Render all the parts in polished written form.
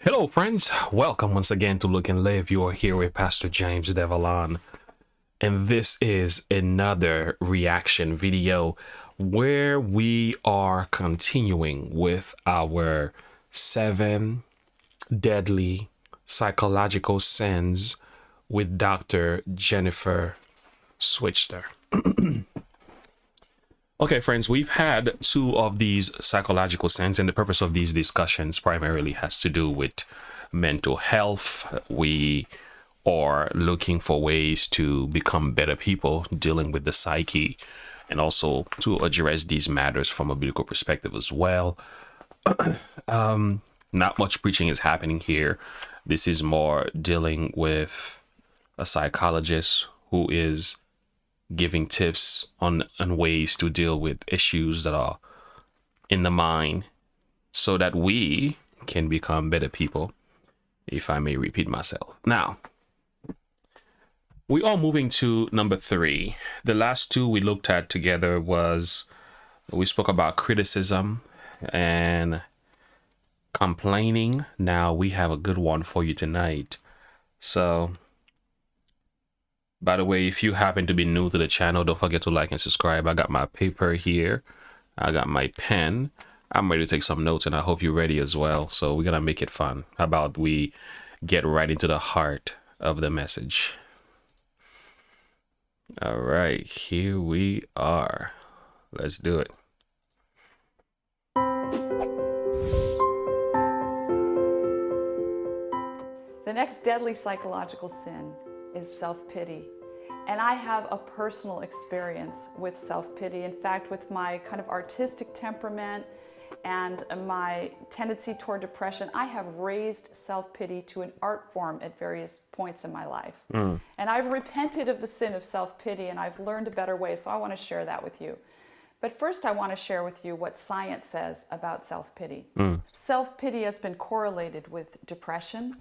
Hello, friends. Welcome once again to Look and Live. You are here with Pastor James Devalon, and this is another reaction video where we are continuing with our 7 deadly psychological sins with Dr. Jennifer Switzer. Okay, friends, we've had two of these psychological sins, and the purpose of these discussions primarily has to do with mental health. We are looking for ways to become better people dealing with the psyche, and also to address these matters from a biblical perspective as well. Not much preaching is happening here. This is more dealing with a psychologist who is giving tips on ways to deal with issues that are in the mind so that we can become better people, if I may repeat myself. Now, we are moving to number 3. The last two we looked at together we spoke about criticism and complaining. Now we have a good one for you tonight. So, by the way, if you happen to be new to the channel, don't forget to like and subscribe. I got my paper here. I got my pen. I'm ready to take some notes, and I hope you're ready as well. So we're going to make it fun. How about we get right into the heart of the message? All right, here we are. Let's do it. The next deadly psychological sin is self-pity. And I have a personal experience with self-pity. In fact, with my kind of artistic temperament and my tendency toward depression, I have raised self-pity to an art form at various points in my life. And I've repented of the sin of self-pity, and I've learned a better way, so I want to share that with you. But first, I want to share with you what science says about self-pity. Self-pity has been correlated with depression,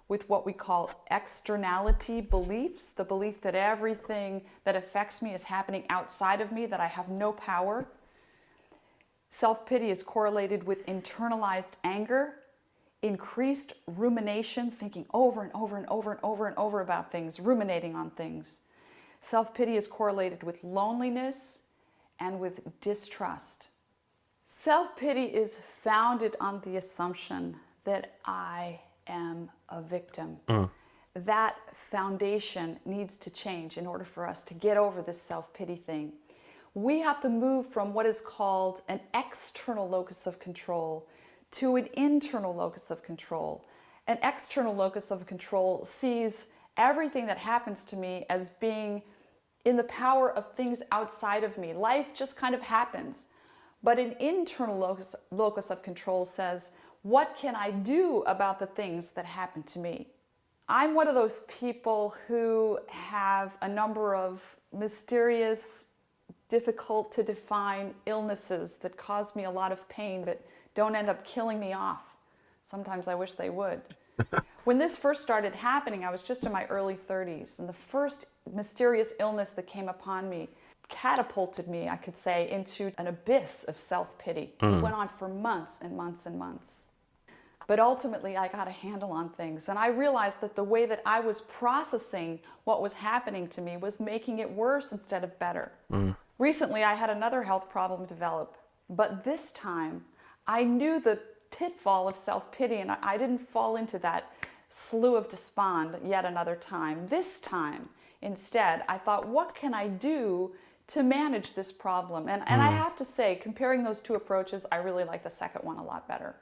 with what we call externality beliefs, the belief that everything that affects me is happening outside of me, that I have no power. Self-pity is correlated with internalized anger, increased rumination, thinking over and over and over and over and over about things, ruminating on things. Self-pity is correlated with loneliness and with distrust. Self-pity is founded on the assumption that I am a victim. That foundation needs to change in order for us to get over this self-pity thing. We have to move from what is called an external locus of control to an internal locus of control. An external locus of control sees everything that happens to me as being in the power of things outside of me. Life just kind of happens. But an internal locus of control says, what can I do about the things that happen to me? I'm one of those people who have a number of mysterious, difficult to define illnesses that cause me a lot of pain but don't end up killing me off. Sometimes I wish they would. When this first started happening, I was just in my early 30s, and the first mysterious illness that came upon me catapulted me, I could say, into an abyss of self-pity. It went on for months and months and months. But ultimately, I got a handle on things, and I realized that the way that I was processing what was happening to me was making it worse instead of better. Recently, I had another health problem develop, but this time, I knew the pitfall of self-pity, and I didn't fall into that slough of despond yet another time. This time, instead, I thought, what can I do to manage this problem? And I have to say, comparing those two approaches, I really like the second one a lot better.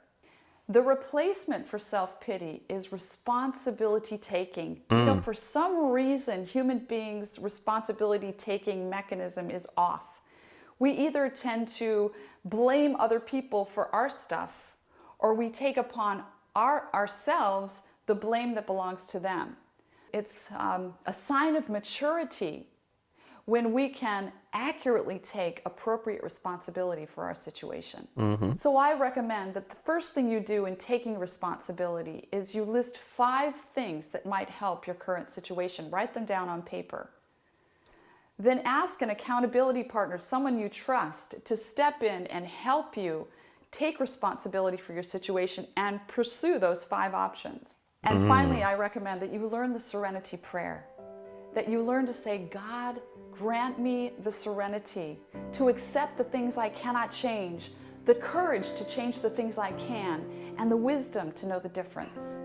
The replacement for self-pity is responsibility taking. You know, for some reason, human beings' responsibility taking mechanism is off. We either tend to blame other people for our stuff, or we take upon ourselves the blame that belongs to them. It's a sign of maturity when we can accurately take appropriate responsibility for our situation. So I recommend that the first thing you do in taking responsibility is you list 5 things that might help your current situation. Write them down on paper. Then ask an accountability partner, someone you trust, to step in and help you take responsibility for your situation and pursue those 5 options. And finally, I recommend that you learn the serenity prayer, that you learn to say, God, grant me the serenity to accept the things I cannot change, the courage to change the things I can, and the wisdom to know the difference.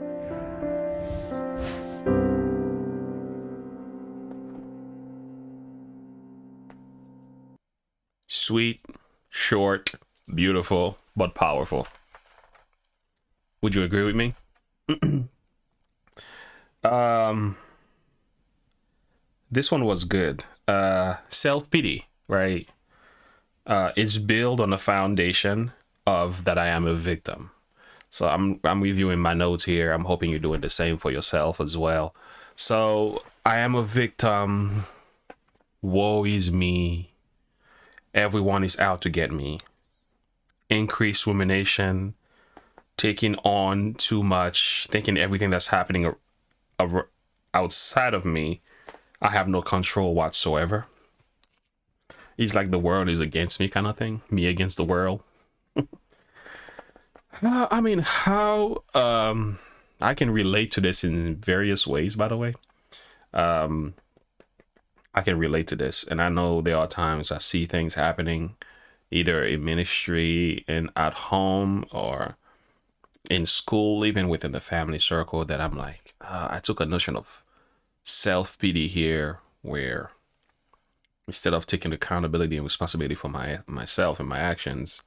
Sweet, short, beautiful, but powerful. Would you agree with me? This one was good. Self-pity, right? It's built on the foundation of that I am a victim. So I'm reviewing my notes here. I'm hoping you're doing the same for yourself as well. So I am a victim. Woe is me. Everyone is out to get me. Increased rumination, taking on too much, thinking everything that's happening outside of me, I have no control whatsoever. It's like the world is against me kind of thing. Me against the world. I mean, how I can relate to this in various ways, by the way. I can relate to this, and I know there are times I see things happening either in ministry and at home or in school, even within the family circle, that I'm like, I took a notion of self-pity here, where instead of taking accountability and responsibility for myself and my actions,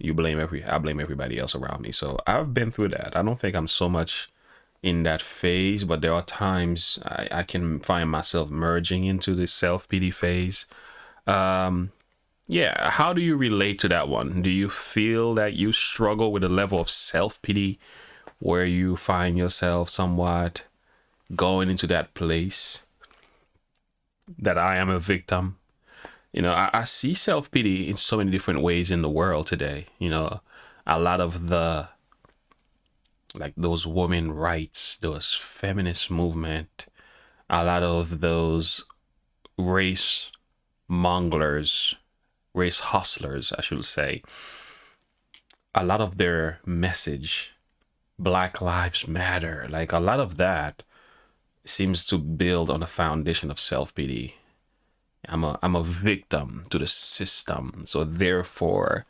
I blame everybody else around me. So I've been through that. I don't think I'm so much in that phase, but there are times I can find myself merging into the self-pity phase. Yeah, how do you relate to that one? Do you feel that you struggle with a level of self-pity where you find yourself somewhat going into that place that I am a victim? You know, I see self-pity in so many different ways in the world today. You know, a lot of the, like those women rights, those feminist movement, a lot of those race monglers, race hustlers, I should say, a lot of their message, Black Lives Matter, like a lot of that seems to build on a foundation of self-pity. I'm a victim to the system, so therefore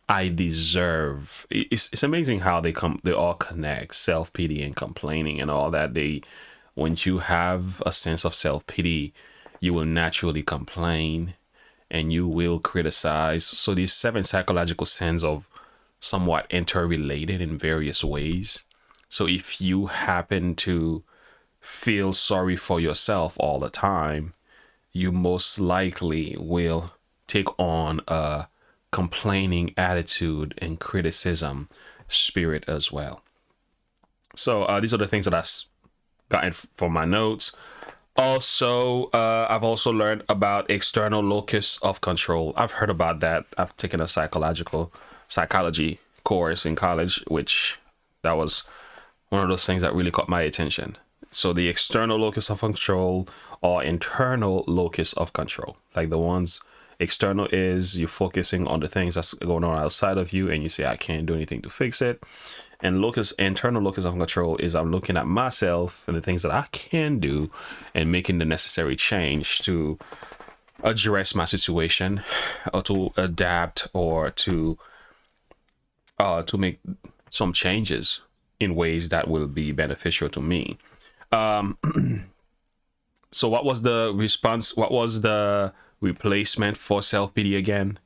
I deserve. It's amazing how they all connect, self-pity and complaining and all that. Once you have a sense of self-pity, you will naturally complain and you will criticize. So these 7 psychological sins of somewhat interrelated in various ways. So if you happen to feel sorry for yourself all the time, you most likely will take on a complaining attitude and criticism spirit as well. So these are the things that I got from my notes. Also, I've also learned about external locus of control. I've heard about that. I've taken a psychology course in college, which that was one of those things that really caught my attention. So the external locus of control or internal locus of control, like the ones external is you focusing on the things that's going on outside of you and you say, I can't do anything to fix it. And internal locus of control is I'm looking at myself and the things that I can do and making the necessary change to address my situation or to adapt or to make some changes in ways that will be beneficial to me. So what was the response? What was the replacement for self-pity again?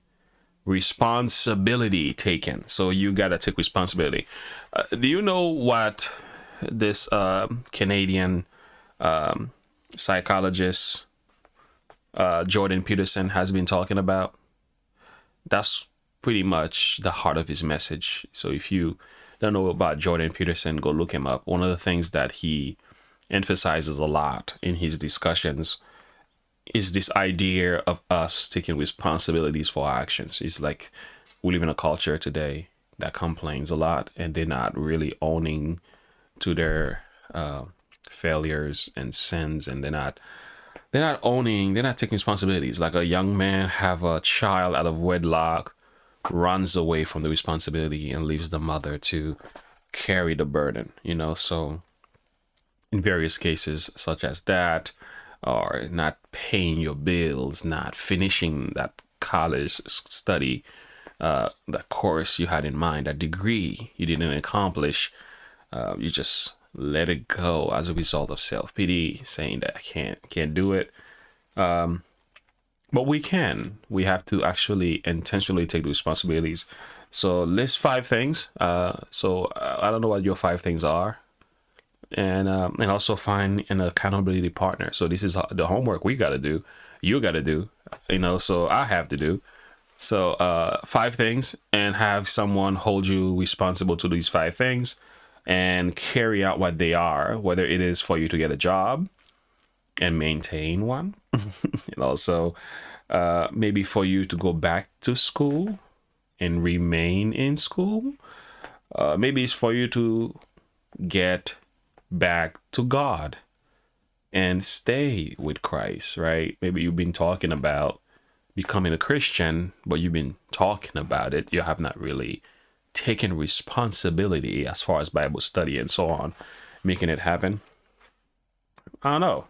Responsibility taken. So you gotta take responsibility. Do you know what this Canadian psychologist Jordan Peterson has been talking about? That's pretty much the heart of his message. So if you don't know about Jordan Peterson, go look him up. One of the things that he emphasizes a lot in his discussions is this idea of us taking responsibilities for our actions. It's like we live in a culture today that complains a lot and they're not really owning to their failures and sins, and they're not taking responsibilities. Like a young man have a child out of wedlock runs away from the responsibility and leaves the mother to carry the burden, So in various cases such as that, or not paying your bills, not finishing that college study, that course you had in mind, that degree you didn't accomplish, you just let it go as a result of self-pity, saying that I can't do it. But we can. We have to actually intentionally take the responsibilities. So list 5 things. I don't know what your 5 things are, and also find an accountability partner. So this is the homework we got to do. You got to do. So I have to do. So 5 things, and have someone hold you responsible to these 5 things, and carry out what they are. Whether it is for you to get a job and maintain one, and also maybe for you to go back to school and remain in school. Maybe it's for you to get back to God and stay with Christ, right? Maybe you've been talking about becoming a Christian, but you've been talking about it. You have not really taken responsibility as far as Bible study and so on, making it happen. I don't know.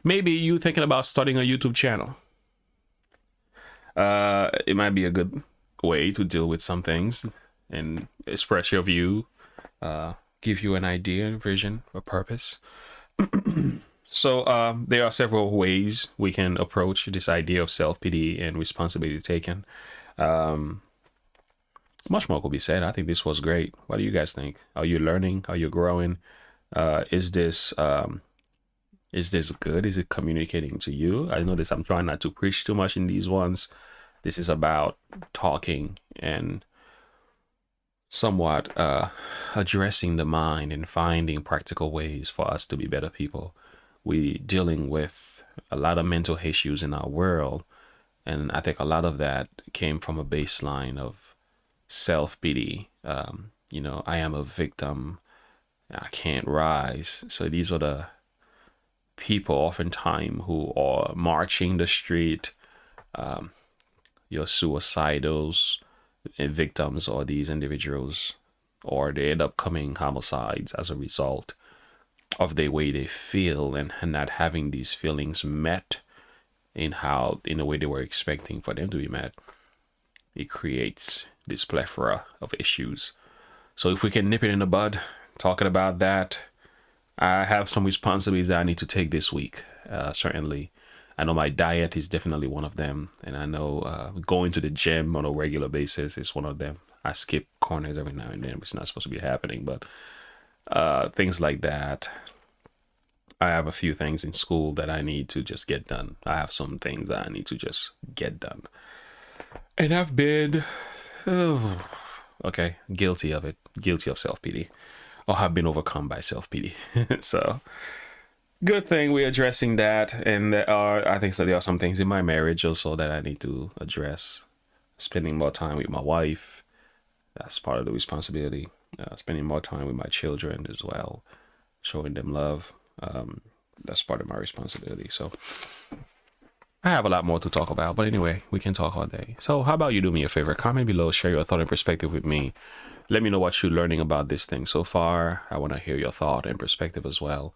Maybe you thinking about starting a YouTube channel. It might be a good way to deal with some things and express your view, give you an idea, vision, or purpose. So there are several ways we can approach this idea of self-pity and responsibility taken. Much more could be said. I think this was great. What do you guys think? Are you learning? Are you growing? Is this good? Is it communicating to you? I notice I'm trying not to preach too much in these ones. This is about talking and somewhat addressing the mind and finding practical ways for us to be better people. We dealing with a lot of mental issues in our world, and I think a lot of that came from a baseline of self-pity. I am a victim. I can't rise. So these are the people oftentimes who are marching the street, your suicidals and victims, or these individuals, or they end up committing homicides as a result of the way they feel and not having these feelings met in the way they were expecting for them to be met. It creates this plethora of issues. So if we can nip it in the bud, talking about that, I have some responsibilities that I need to take this week. Certainly, I know my diet is definitely one of them, and I know going to the gym on a regular basis is one of them. I skip corners every now and then, which is not supposed to be happening, but things like that. I have a few things in school that I need to just get done. I have some things that I need to just get done, and I've been guilty of it, guilty of self-pity, or have been overcome by self-pity. So good thing we're addressing that. And there are some things in my marriage also that I need to address. Spending more time with my wife, that's part of the responsibility. Spending more time with my children as well, showing them love, that's part of my responsibility. So I have a lot more to talk about, but anyway, we can talk all day. So how about you do me a favor, comment below, share your thought and perspective with me. Let me know what you're learning about this thing so far. I want to hear your thought and perspective as well.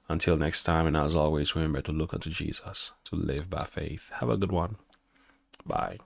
Until next time, and as always, remember to look unto Jesus, to live by faith. Have a good one. Bye.